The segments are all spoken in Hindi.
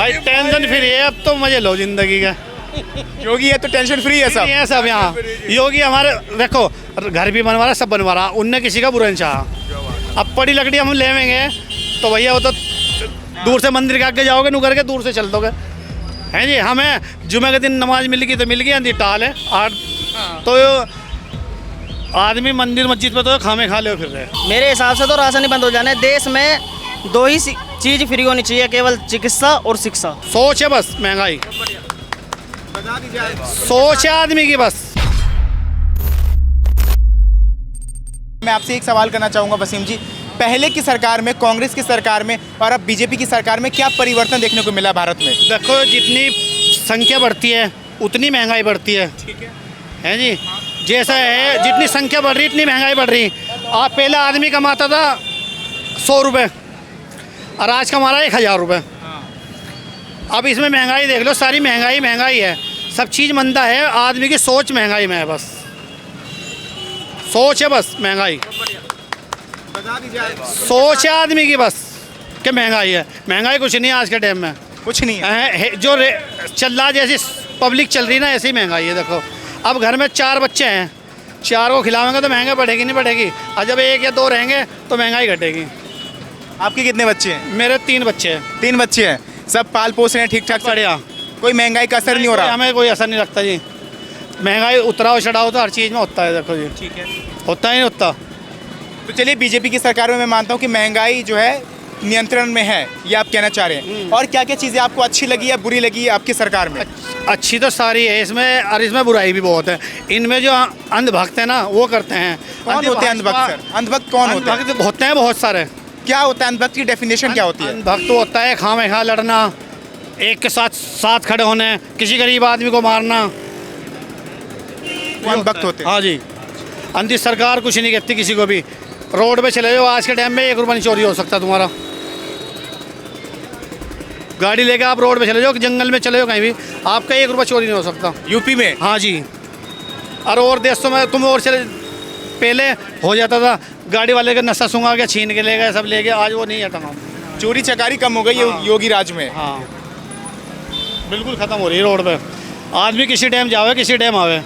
भाई टेंशन फ्री है, अब तो मजे लो जिंदगी का। योगी है तो टेंशन फ्री है सब। ये सब यहाँ योगी हमारे देखो घर भी बनवा रहा, सब बनवा रहा, उनने किसी का बुरा नहीं चाहा। अब पड़ी लकड़ी हम लेवेंगे तो भैया वो तो दूर से मंदिर के आगे जाओगे नु करके दूर से चल दोगे, हैं जी। हमें जुमे के दिन नमाज मिल गई तो मिल गई, अंधी टाल है आठ तो आदमी मंदिर मस्जिद पे तो खामे खा ले फिर रहे। मेरे हिसाब से तो राशन ही बंद हो जाना है। देश में दो ही चीज फ्री होनी चाहिए, केवल चिकित्सा और शिक्षा। सोच है बस, महंगाई सोच है आदमी की बस। मैं आपसे एक सवाल करना चाहूँगा वसीम जी, पहले की सरकार में, कांग्रेस की सरकार में और अब बीजेपी की सरकार में क्या परिवर्तन देखने को मिला भारत में? देखो जितनी संख्या बढ़ती है उतनी महंगाई बढ़ती है, है जी। जैसा है जितनी संख्या बढ़ रही इतनी महंगाई बढ़ रही। आप पहले आदमी कमाता था 100 रुपये और आज कमा रहा है 1000 रुपये। अब इसमें महंगाई देख लो, सारी महंगाई है, सब चीज़ मंदा है। आदमी की सोच महंगाई में है, बस सोच है बस महंगाई। सोच है आदमी की बस कि महंगाई है। महंगाई कुछ नहीं है आज के टाइम में, कुछ नहीं है। जो चल रहा जैसी पब्लिक चल रही ना ऐसी महंगाई है। देखो अब घर में 4 बच्चे हैं, 4 को खिलावेंगे तो महंगाई बढ़ेगी नहीं बढ़ेगी, और जब 1 या 2 रहेंगे तो महंगाई घटेगी। आपके कितने बच्चे हैं? मेरे 3 बच्चे हैं। 3 बच्चे हैं, सब पाल पोस रहे हैं ठीक ठाक? बढ़िया, कोई महंगाई का असर नहीं हो रहा? हमें कोई असर नहीं लगता जी। महंगाई उतराव चढ़ाव तो हर चीज़ में होता है, देखो जी। ठीक है, होता ही नहीं होता। तो चलिए बीजेपी की सरकार में मैं मानता हूँ कि महंगाई जो है नियंत्रण में है, ये आप कहना चाह रहे हैं। और क्या क्या चीज़ें आपको अच्छी लगी या बुरी लगी आपकी सरकार में? अच्छी तो सारी है इसमें, और इसमें बुराई भी बहुत है। इनमें जो अंधभक्त है ना वो करते हैं। कौन होते हैं अंधभक्त सर? अंधभक्त कौन होते हैं? अंधभक्त होते हैं बहुत सारे। क्या होता है अंधभक्त की डेफिनेशन क्या होती है? अंधभक्त होता है खामे खा लड़ना, एक के साथ खड़े होने, किसी गरीब आदमी को मारना, वो अंधभक्त होते हैं। हाँ जी। अंधी सरकार कुछ नहीं कहती किसी को भी। रोड पे चले जाओ आज के टाइम में 1 रुपया नहीं चोरी हो सकता तुम्हारा। गाड़ी लेके आप रोड पे चले जाओ, जंगल में चले जाओ कहीं भी, आपका 1 रुपया चोरी नहीं हो सकता यूपी में? हाँ जी। और देशों में तुम और चले, पहले हो जाता था गाड़ी वाले का नशा सूंघा के छीन के ले गए, सब ले गए, आज वो नहीं हटा। चोरी चकारी कम हो गई है योगी राज में? हाँ बिल्कुल ख़त्म हो रही है रोड पे। आदमी किसी टाइम जावे किसी टाइम आवे।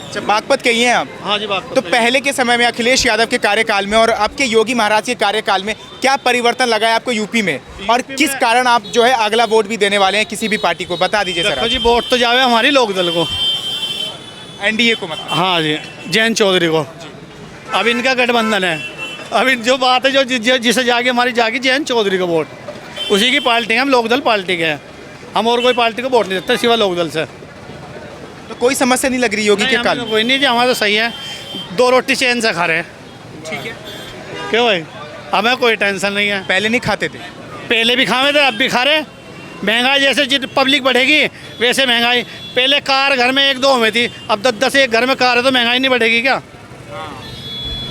अच्छा, बागपत कही हैं आप? हाँ जी बात। तो पहले के समय में अखिलेश यादव के कार्यकाल में और आपके योगी महाराज के कार्यकाल में क्या परिवर्तन लगा है आपको यूपी में, और किस कारण आप जो है अगला वोट भी देने वाले हैं किसी भी पार्टी को, बता दीजिए सर। जी वोट तो जावे हमारी लोकदल को, एनडीए को मतलब? हाँ जी, जयंत चौधरी को। अब इनका गठबंधन है। अब जो बात है जो जिसे जाके हमारी जागी जयंत चौधरी को वोट, उसी की पार्टी है, हम लोकदल पार्टी के हैं। हम और कोई पार्टी को वोट नहीं देते सिवा लोकदल से। तो कोई समस्या नहीं लग रही योगी के काल? कोई नहीं जी, हमारा तो सही है, 2 रोटी चैन से खा रहे हैं। ठीक है, क्यों भाई, हमें कोई टेंशन नहीं है। पहले नहीं खाते थे? पहले भी खाए थे, अब भी खा रहे। महंगाई जैसे जितनी पब्लिक बढ़ेगी वैसे महंगाई। पहले कार घर में 1-2 में थी, अब 10-10 एक घर में कार है, तो महंगाई नहीं बढ़ेगी क्या?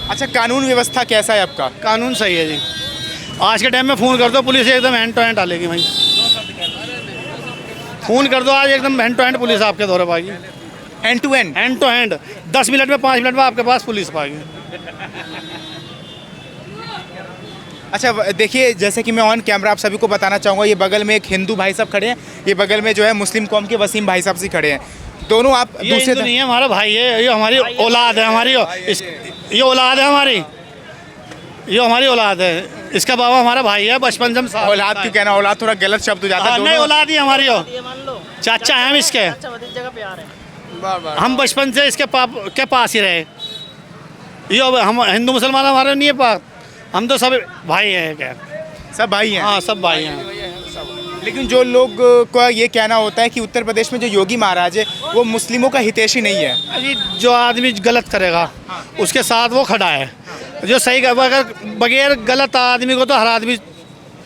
अच्छा, कानून व्यवस्था कैसा है आपका? कानून सही है जी। आज के टाइम में फ़ोन कर दो पुलिस एकदम हैंड टू हैंड डालेगी भाई। फ़ोन कर दो आज एकदम हैंड टू हैंड पुलिस आपके दौरे पाएगी। हैंड टू हैंड 10 मिनट में 5 मिनट में आपके पास पुलिस पाएगी। अच्छा देखिए, जैसे कि मैं ऑन कैमरा आप सभी को बताना चाहूँगा, ये बगल में एक हिंदू भाई साहब खड़े हैं, ये बगल में जो है मुस्लिम कौम के वसीम भाई साहब से खड़े हैं। दोनों आप दूसरे नहीं है, हमारा भाई है, ये हमारी औलाद है, हमारी ये औलाद है हमारी, ये हमारी औलाद है। इसका बाबा हमारा भाई है, बचपन से हम। औलाद क्यों कहना, औलाद थोड़ा गलत शब्द हो जाता है। नहीं, औलाद ही हमारी हो, चाचा है हम इसके। हम बचपन से इसके के पास ही रहे। ये हम हिंदू मुसलमान हमारे नहीं है पास, हम तो सब भाई हैं। क्या सब भाई हैं? हाँ सब भाई हैं। लेकिन जो लोग को ये कहना होता है कि उत्तर प्रदेश में जो योगी महाराज है वो मुस्लिमों का हितैषी नहीं है। अजी जो आदमी गलत करेगा उसके साथ वो खड़ा है, जो सही अगर बगैर गलत आदमी को तो हर आदमी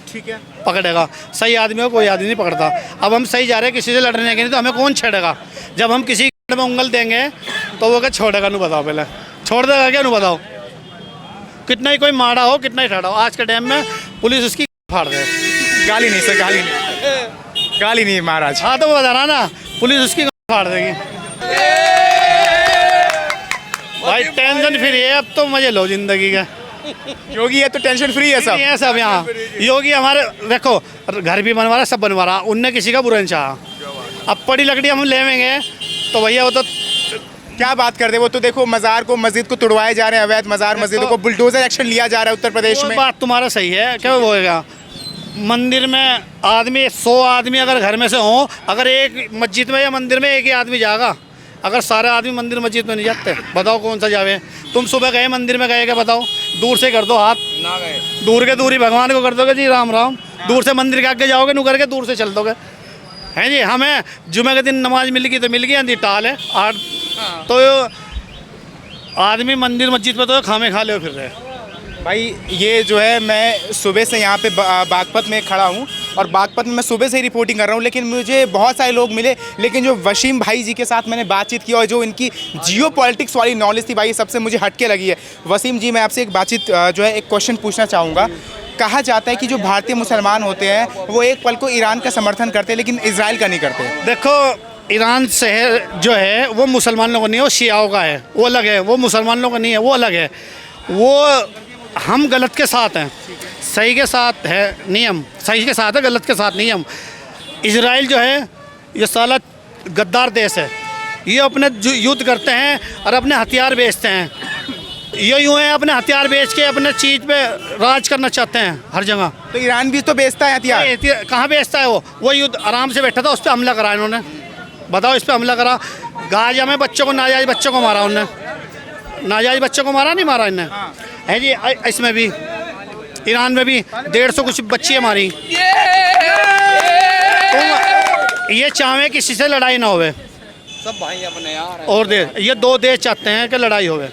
ठीक है पकड़ेगा, सही आदमी को कोई आदमी नहीं पकड़ता। अब हम सही जा रहे हैं किसी से लड़ने के लिए, तो हमें कौन छेड़ेगा? जब हम किसी में उंगल देंगे तो वो क्या छोड़ेगा? नहीं बताओ, पहले छोड़ देगा क्या? नहीं बताओ। कितना ही कोई माड़ा हो, कितना ही ठाड़ा हो, आज के टाइम में पुलिस उसकी फाड़ दे। गाली नहीं सर, गाली नहीं, गाली नहीं महाराज। हाँ तो वो बता रहा ना, पुलिस उसकी फाड़ देगी। भाई टेंशन फ्री है, अब तो मजे लो जिंदगी का। योगी है तो टेंशन फ्री है सब। ये सब यहाँ योगी हमारे देखो घर भी बनवा रहा सब बनवा रहा, उनने किसी का बुरा नहीं चाहा। अब पड़ी लकड़ी हम लेवेंगे तो भैया वो तो क्या बात कर दे, वो तो देखो मज़ार को मस्जिद को तुड़वाए जा रहे हैं, अवैध मज़ार मस्जिदों को बुलडोजर एक्शन लिया जा रहा है उत्तर प्रदेश वो में। बात तुम्हारा सही है, क्या होएगा मंदिर में आदमी 100 आदमी अगर घर में से हो, अगर एक मस्जिद में या मंदिर में एक ही आदमी जाएगा, अगर सारे आदमी मंदिर मस्जिद में नहीं जाते बताओ कौन सा जावे। तुम सुबह गए मंदिर में गए क्या बताओ, दूर से कर दो हाथ, ना गए दूर के दूरी भगवान को कर दोगे जी राम राम, दूर से मंदिर के आगे जाओगे नू करके दूर से चल दोगे हैं जी। हमें जुमे के दिन नमाज मिल गई तो मिल गई, अंधी टाल है आठ तो आदमी मंदिर मस्जिद पे तो खामे खा ले फिर रहे। भाई ये जो है मैं सुबह से यहाँ पे बागपत में खड़ा हूँ और बागपत में मैं सुबह से ही रिपोर्टिंग कर रहा हूँ, लेकिन मुझे बहुत सारे लोग मिले, लेकिन जो वसीम भाई जी के साथ मैंने बातचीत की और जो इनकी जियो पॉलिटिक्स वाली नॉलेज थी भाई सबसे मुझे हटके लगी है। वसीम जी मैं आपसे एक बातचीत जो है एक क्वेश्चन पूछना चाहूँगा। कहा जाता है कि जो भारतीय मुसलमान होते हैं वो एक पल को ईरान का समर्थन करते हैं लेकिन इजराइल का नहीं करते। देखो ईरान शहर जो है वो मुसलमान लोगों का नहीं है, वो शियाओं का है, वो अलग है। वो मुसलमान लोगों का नहीं है, वो अलग है। वो हम गलत के साथ हैं, सही के साथ है नियम, सही के साथ है गलत के साथ नियम। इजराइल जो है ये साला गद्दार देश है, ये अपने युद्ध करते हैं और अपने हथियार बेचते हैं। ये यूँ है अपने हथियार बेच के अपने चीज़ पे राज करना चाहते हैं हर जगह। तो ईरान भी तो बेचता है हथियार। कहाँ बेचता है वो युद्ध आराम से बैठा था, उस पर हमला करा इन्होंने, बताओ इस पर हमला करा। गाजा में बच्चों को नाजायज बच्चों को मारा उन्होंने, नाजायज बच्चों को मारा नहीं मारा इन्हें है जी। इसमें भी ईरान में भी 150 कुछ बच्चियाँ मारी। तुम ये चाहे किसी से लड़ाई ना होवे, सब भाई अपने यार और ये दो देश चाहते हैं कि लड़ाई होवे,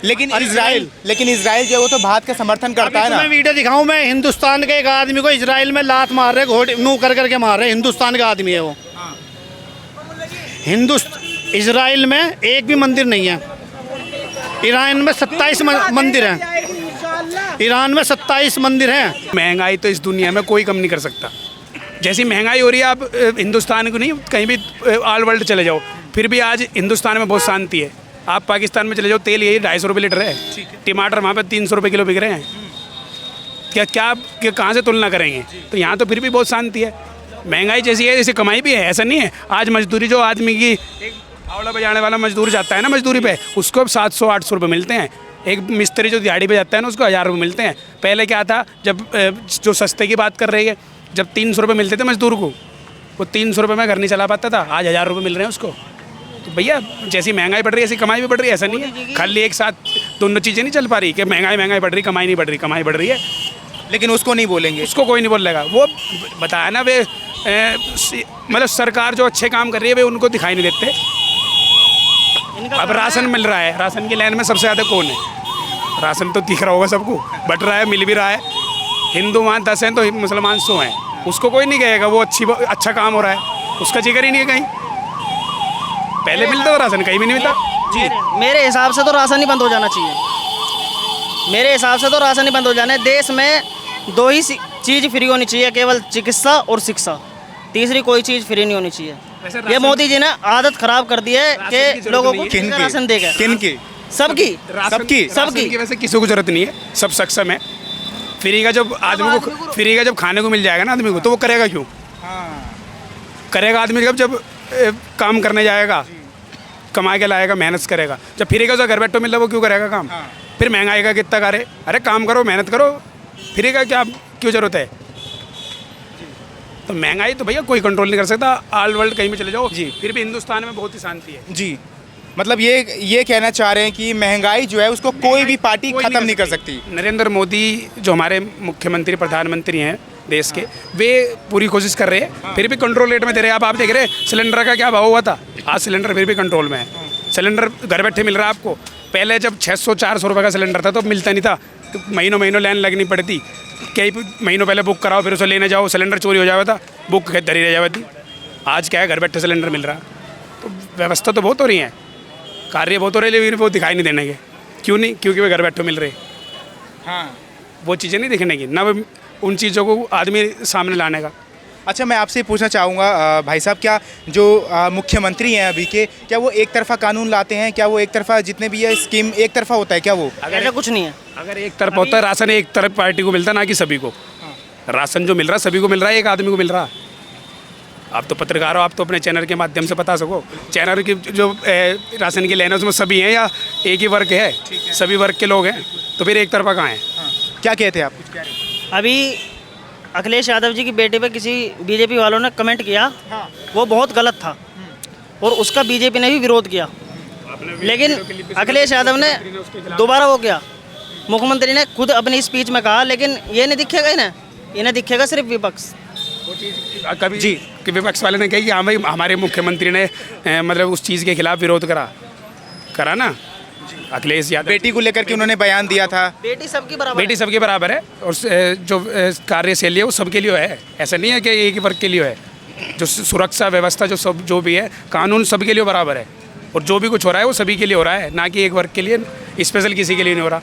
लेकिन इजराइल जो है वो तो भारत का समर्थन करता है ना। मैं वीडियो दिखाऊं, मैं हिंदुस्तान के एक आदमी को इजराइल में लात मार रहे, घोड़े नू कर करके मार रहे, हिंदुस्तान का आदमी है वो। इजराइल में एक भी मंदिर नहीं है, ईरान में 27 मंदिर हैं, ईरान में 27 मंदिर हैं। महंगाई तो इस दुनिया में कोई कम नहीं कर सकता। जैसी महंगाई हो रही है, आप हिंदुस्तान को नहीं कहीं भी ऑल वर्ल्ड चले जाओ, फिर भी आज हिंदुस्तान में बहुत शांति है। आप पाकिस्तान में चले जाओ, तेल यही 250 रुपये लीटर है, टमाटर वहाँ पे 300 रुपये किलो बिक रहे हैं। क्या कहाँ से तुलना करेंगे? तो यहाँ तो फिर भी बहुत शांति है। महंगाई जैसी है जैसे कमाई भी है, ऐसा नहीं है। आज मजदूरी जो आदमी की एक आवड़ा बजाने वाला मजदूर जाता है ना मजदूरी पे, उसको 700-800 रुपये मिलते हैं। एक मिस्त्री जो दिहाड़ी पे जाता है ना उसको 1000 रुपये मिलते हैं। पहले क्या था, जब जो सस्ते की बात कर रही है, जब 300 रुपये मिलते थे मजदूर को, वो 300 रुपये में घर नहीं चला पाता था, आज 1000 रुपये मिल रहे हैं उसको। तो भैया जैसी महंगाई बढ़ रही है ऐसी कमाई भी बढ़ रही है, ऐसा नहीं है खाली एक साथ दोनों चीज़ें नहीं चल पा रही कि महंगाई बढ़ रही कमाई नहीं बढ़ रही। कमाई बढ़ रही है लेकिन उसको नहीं बोलेंगे, उसको कोई नहीं बोलेगा। वो बताया ना वे मतलब सरकार जो अच्छे काम कर रही है वे उनको दिखाई नहीं देते। अब राशन मिल रहा है, राशन की लाइन में सबसे ज़्यादा कौन है? राशन तो दिख रहा होगा सबको, बट रहा है, मिल भी रहा है। हिंदू वहाँ 10 हैं तो मुसलमान 100 हैं, उसको कोई नहीं कहेगा वो अच्छा काम हो रहा है, उसका जिक्र ही नहीं है कहीं। पहले मिलता था राशन, कहीं भी नहीं मिलता जी। मेरे हिसाब से तो राशन ही बंद हो जाना चाहिए, मेरे हिसाब से तो राशन ही बंद हो जाना है। देश में 2 ही चीज़ फ्री होनी चाहिए, केवल चिकित्सा और शिक्षा, तीसरी कोई चीज़ फ्री नहीं होनी चाहिए। ये मोदी जी ने आदत खराब कर दी है कि लोगों को राशन देगा। किनकी? सबकी वैसे किसी को जरूरत नहीं है, सब सक्षम है। फ्री का जब आदमी को फ्री का जब खाने को मिल जाएगा ना आदमी को, तो वो करेगा क्यों? करेगा आदमी जब काम करने जाएगा, कमा के लाएगा, मेहनत करेगा। जब फ्री का जो घर बैठो मिल रहा वो क्यों करेगा काम? फिर महंगाई का कितना करे? अरे काम करो, मेहनत करो, फ्री का क्या क्यों जरूरत है? तो महंगाई तो भैया कोई कंट्रोल नहीं कर सकता, ऑल वर्ल्ड कहीं में चले जाओ जी, फिर भी हिंदुस्तान में बहुत ही शांति है जी। मतलब ये कहना चाह रहे हैं कि महंगाई जो है उसको कोई भी पार्टी खत्म नहीं कर सकती। नरेंद्र मोदी जो हमारे मुख्यमंत्री प्रधानमंत्री हैं देश के, वे पूरी कोशिश कर रहे हैं, फिर भी कंट्रोल रेट में दे रहे हैं। आप देख रहे हैं सिलेंडर का क्या भाव हुआ था, आज सिलेंडर फिर भी कंट्रोल में है। सिलेंडर घर बैठे मिल रहा है आपको। पहले जब 600-400 रुपये का सिलेंडर था तो मिलता नहीं था, तो महीनों लाइन लगनी पड़ती, कई महीनों पहले बुक कराओ फिर उसे लेने जाओ, सिलेंडर चोरी हो जाता था, बुक धरी रह जाती। आज क्या है, घर बैठे सिलेंडर मिल रहा। तो व्यवस्था तो बहुत हो रही है, कार्य बहुत हो रहे, लेकिन वो दिखाई नहीं देने के। क्यों नहीं? क्योंकि वे घर बैठे मिल रहे। हाँ, वो चीज़ें नहीं दिखने की, ना उन चीज़ों को आदमी सामने लाने का। अच्छा, मैं आपसे पूछना चाहूँगा भाई साहब, क्या जो मुख्यमंत्री हैं अभी के, क्या वो एक तरफा कानून लाते हैं? क्या वो एक तरफा जितने भी ये स्कीम एक तरफा होता है क्या वो? ऐसा कुछ नहीं है। अगर एक तरफ होता है राशन, एक तरफ पार्टी को मिलता है, ना कि सभी को। राशन जो मिल रहा है सभी को मिल रहा है, एक आदमी को मिल रहा है। आप तो पत्रकार हो, आप तो अपने चैनल के माध्यम से बता सको। चैनल की जो राशन की लेन है उसमें सभी हैं या एक ही वर्ग है? सभी वर्ग के लोग हैं, तो फिर एक तरफा कहाँ है? क्या कहते हैं आप? कुछ कह रहे हैं? अभी अखिलेश यादव जी की बेटे पे किसी बीजेपी वालों ने कमेंट किया, वो बहुत गलत था और उसका बीजेपी ने भी विरोध किया। लेकिन अखिलेश यादव ने दोबारा वो किया, मुख्यमंत्री ने खुद अपनी स्पीच में कहा, लेकिन ये नहीं दिखेगा इन्हें, इन्हें दिखेगा सिर्फ विपक्ष। कभी जी कि विपक्ष वाले ने कहा कि हाँ भाई हमारे मुख्यमंत्री ने मतलब उस चीज़ के खिलाफ विरोध करा ना। अखिलेश यादव बेटी को लेकर के उन्होंने बयान दिया था। बेटी सबकी बराबर बेटी सबके बराबर है और जो कार्यशैली है वो सबके लिए है। ऐसा नहीं है कि एक ही वर्ग के लिए है। जो सुरक्षा व्यवस्था जो भी है, कानून सबके लिए बराबर है और जो भी कुछ हो रहा है वो सभी के लिए हो रहा है, ना कि एक वर्ग के लिए स्पेशल किसी के लिए नहीं हो रहा।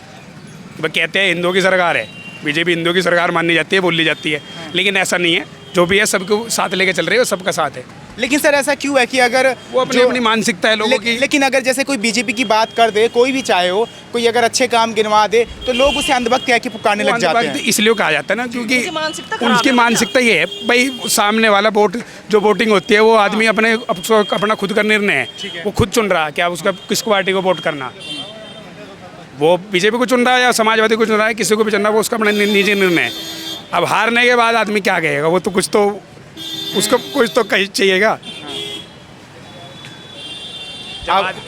वह कहते हैं हिंदुओं की सरकार है, बीजेपी हिंदुओं की सरकार मानी जाती है, बोली जाती है, लेकिन ऐसा नहीं है। जो भी है सबको साथ लेके चल रही है, वो सबका साथ है। लेकिन सर ऐसा क्यों है कि अगर वो अपनी मानसिकता है लोगों की। लेकिन अगर जैसे कोई बीजेपी की बात कर दे, कोई भी चाहे हो, कोई अगर अच्छे काम गिनवा दे तो लोग उसे अंधभक्त कह के पुकारने लग जाते हैं। इसलिए कहा जाता है ना, क्योंकि उनकी मानसिकता खराब उनकी है। मानसिकता ये है भाई, सामने वाला जो वोटिंग होती है वो आदमी अपना खुद का निर्णय है, वो खुद चुन रहा है क्या उसका किस पार्टी को वोट करना। वो बीजेपी को चुन रहा है या समाजवादी को चुन रहा है, किसी को भी चुन रहा है, वो उसका अपना निजी निर्णय है। अब हारने के बाद आदमी क्या कहेगा, वो तो उसको कुछ तो कही चाहिएगा।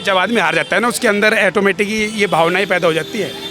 जब आदमी हार जाता है ना, उसके अंदर ऑटोमेटिक ये भावनाएं पैदा हो जाती है